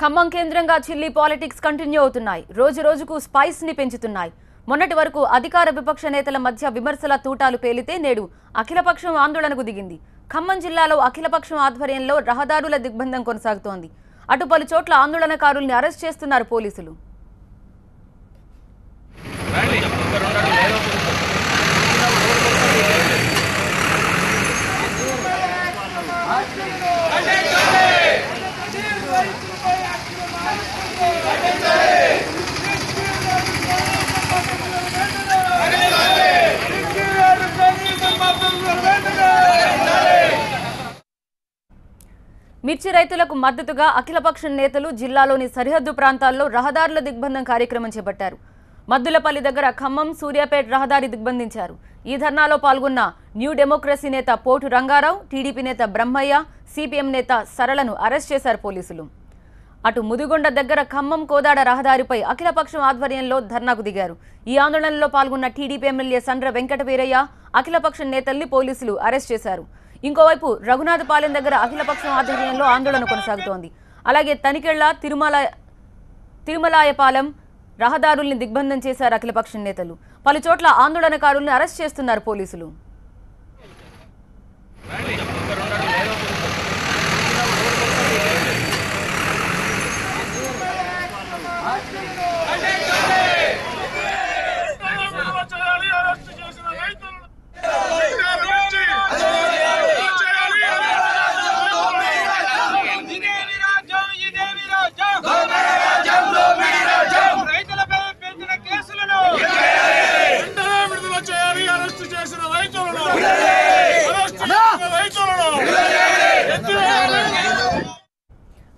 ఖమ్మం కేంద్రంగా chilli politics continue అవుతున్నాయి. రోజు రోజుకు స్పైస్ ని పెంచుతున్నాయి. మొన్నటి వరకు అధికార విపక్ష నేతల మధ్య విమర్శల తూటాలు పేలితే నేడు అఖిలపక్షం ఆందోళనకు దిగింది. ఖమ్మం జిల్లాలో అఖిలపక్షం ఆధ్వర్యంలో రహదారుల దిగ్బంధం కొనసాగుతోంది. అటు పలు చోట్ల ఆందోళనకారుల్ని అరెస్ట్ చేస్తున్నారు పోలీసులు. మిర్చి రైతులకు మద్దతుగా అఖిలపక్షం నేతలు జిల్లాలోని సరిహద్దు ప్రాంతాల్లో రహదారుల దిగ్బంధం కార్యక్రమం చేపట్టారు. మద్దులపల్లి దగ్గర ఖమ్మం సూర్యాపేట రహదారి దిగ్బంధించారు. ఈ ధర్నాలో పాల్గొన్న న్యూ డెమోక్రసీ నేత పోటు రంగారావు, టీడీపీ నేత బ్రహ్మయ్య, సిపిఎం నేత సరళను అరెస్ట్ చేశారు పోలీసులు. అటు ముదిగొండ దగ్గర ఖమ్మం కోదాడ రహదారిపై అఖిలపక్షం ఆధ్వర్యంలో ధర్నాకు దిగారు. ఈ ఆందోళనలో పాల్గొన్న టీడీపీ ఎమ్మెల్యే సండ్ర వెంకటవీరయ్య, అఖిలపక్షం నేతల్ని పోలీసులు అరెస్ట్ చేశారు. ఇంకోవైపు రఘునాథపాలెం దగ్గర అఖిలపక్షం ఆధ్వర్యంలో ఆందోళన కొనసాగుతోంది. అలాగే తనికెళ్ల తిరుమలాయపాలెం రహదారుల్ని దిగ్బంధం చేశారు అఖిలపక్షం నేతలు. పలు చోట్ల ఆందోళనకారుల్ని అరెస్ట్ చేస్తున్నారు పోలీసులు.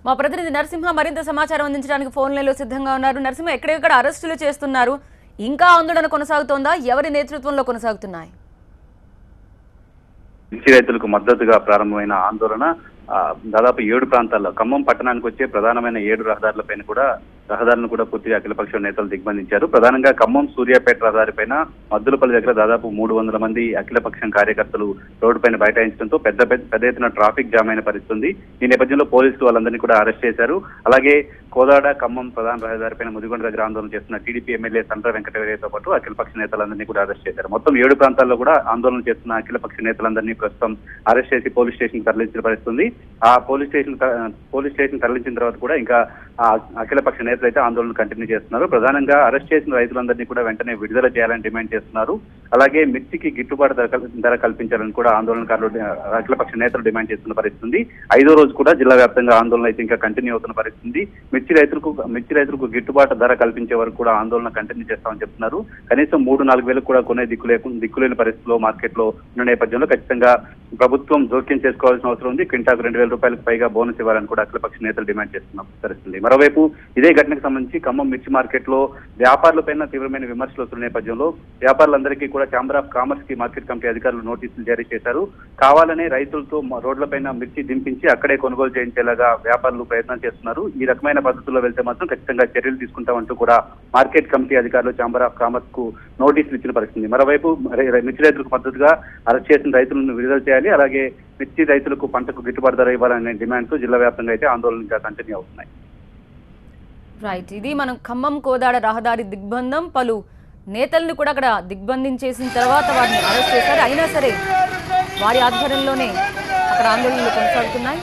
మా ప్రతినిధి నరసింహ మరింత సమాచారం అందించడానికి ఫోన్ లైన్లో సిద్ధంగా ఉన్నారు. నరసింహ, ఎక్కడెక్కడ అరెస్టులు చేస్తున్నారు? ఇంకా ఆందోళన కొనసాగుతోందా? ఎవరి నేతృత్వంలో కొనసాగుతున్నాయి? మిర్చి రైతులకు మద్దతుగా ప్రారంభమైన ఆందోళన దాదాపు 7 ప్రాంతాల్లో ఖమ్మం పట్టణానికి వచ్చే ప్రధానమైన 7 రహదారులను కూడా పూర్తిగా అఖిలపక్ష నేతలు దిగ్బంధించారు. ప్రధానంగా ఖమ్మం సూర్యాపేట రహదారిపైన మద్దులపల్లి దగ్గర దాదాపు 300 మంది అఖిలపక్షం కార్యకర్తలు రోడ్డుపైన బైఠాయించడంతో పెద్ద ఎత్తున ట్రాఫిక్ జామ్ అయిన పరిస్థితి ఉంది. ఈ నేపథ్యంలో పోలీసులు వాళ్ళందరినీ కూడా అరెస్ట్ చేశారు. అలాగే కోదాడ ఖమ్మం ప్రధాన రహదారిపైన ముదిగొండ దగ్గర ఆందోళన చేస్తున్న టీడీపీ ఎమ్మెల్యే సండ్ర వెంకటవీరయ్యతో పాటు అఖిలపక్ష నేతలందరినీ కూడా అరెస్ట్ చేశారు. మొత్తం 7 ప్రాంతాల్లో కూడా ఆందోళన చేస్తున్న అఖిలపక్ష నేతలందరినీ ప్రస్తుతం అరెస్ట్ చేసి పోలీస్ స్టేషన్ తరలించిన పరిస్థితుంది. ఆ పోలీస్ స్టేషన్ తరలించిన తర్వాత కూడా ఇంకా అఖిలపక్ష నేతలు అయితే ఆందోళన కంటిన్యూ చేస్తున్నారు. ప్రధానంగా అరెస్ట్ చేసిన రైతులందరినీ కూడా వెంటనే విడుదల చేయాలని డిమాండ్ చేస్తున్నారు. అలాగే మిర్చికి గిట్టుబాటు ధర కల్పించాలని కూడా ఆందోళనకారులు అఖిలపక్ష నేతలు డిమాండ్ చేస్తున్న పరిస్థితుంది. 5వ రోజు కూడా జిల్లా వ్యాప్తంగా ఆందోళన అయితే ఇంకా కంటిన్యూ అవుతున్న పరిస్థితుంది. మిర్చి రైతులకు గిట్టుబాటు ధర కల్పించే వరకు కూడా ఆందోళన కంటిన్యూ చేస్తామని చెప్తున్నారు. కనీసం 3-4 వేలకు కూడా కొనే దిక్కులేని పరిస్థితిలో మార్కెట్ లో ఉన్న నేపథ్యంలో ఖచ్చితంగా ప్రభుత్వం జోక్యం చేసుకోవాల్సిన అవసరం ఉంది. క్వింటాకు 2,000 రూపాయలకు పైగా బోనస్ ఇవ్వాలని కూడా అఖిలపక్ష నేతలు డిమాండ్ చేస్తున్న పరిస్థితుంది. మరోవైపు ఇదే ఘటనకు సంబంధించి ఖమ్మం మిర్చి మార్కెట్ లో వ్యాపారులపైన తీవ్రమైన విమర్శలు వస్తున్న నేపథ్యంలో వ్యాపారులందరికీ కూడా ఛాంబర్ ఆఫ్ కామర్స్ కి మార్కెట్ కమిటీ అధికారులు నోటీసులు జారీ చేశారు. కావాలనే రైతులతో రోడ్లపైన మిర్చి దింపించి అక్కడే కొనుగోలు చేయించేలాగా వ్యాపారులు ప్రయత్నం చేస్తున్నారు. ఈ రకమైన పద్ధతుల్లో వెళ్తే మాత్రం ఖచ్చితంగా చర్యలు తీసుకుంటామంటూ కూడా మార్కెట్ కమిటీ అధికారులు ఛాంబర్ ఆఫ్ కామర్స్ కు నోటీసులు ఇచ్చిన పరిస్థితి. మరోవైపు మిర్చి రైతులకు మద్దతుగా అరెస్ట్ చేసిన రైతులను విడుదల చేయాలి. అలాగే మిర్చి రైతులకు పంటకు గిట్టుబాటు ధర ఇవ్వాలనే డిమాండ్స్ జిల్లా వ్యాప్తంగా అయితే ఆందోళన ఇంకా కంటిన్యూ అవుతున్నాయి. రైట్, ఇది మనం ఖమ్మం కోదాడ రహదారి దిగ్బంధం. పలు నేతల్ని కూడా అక్కడ దిగ్బంధించేసిన తర్వాత వారిని అరెస్ట్ చేశారు. అయినా సరే వారి ఆధ్వర్యంలోనే అక్కడ ఆందోళనలు కొనసాగుతున్నాయి.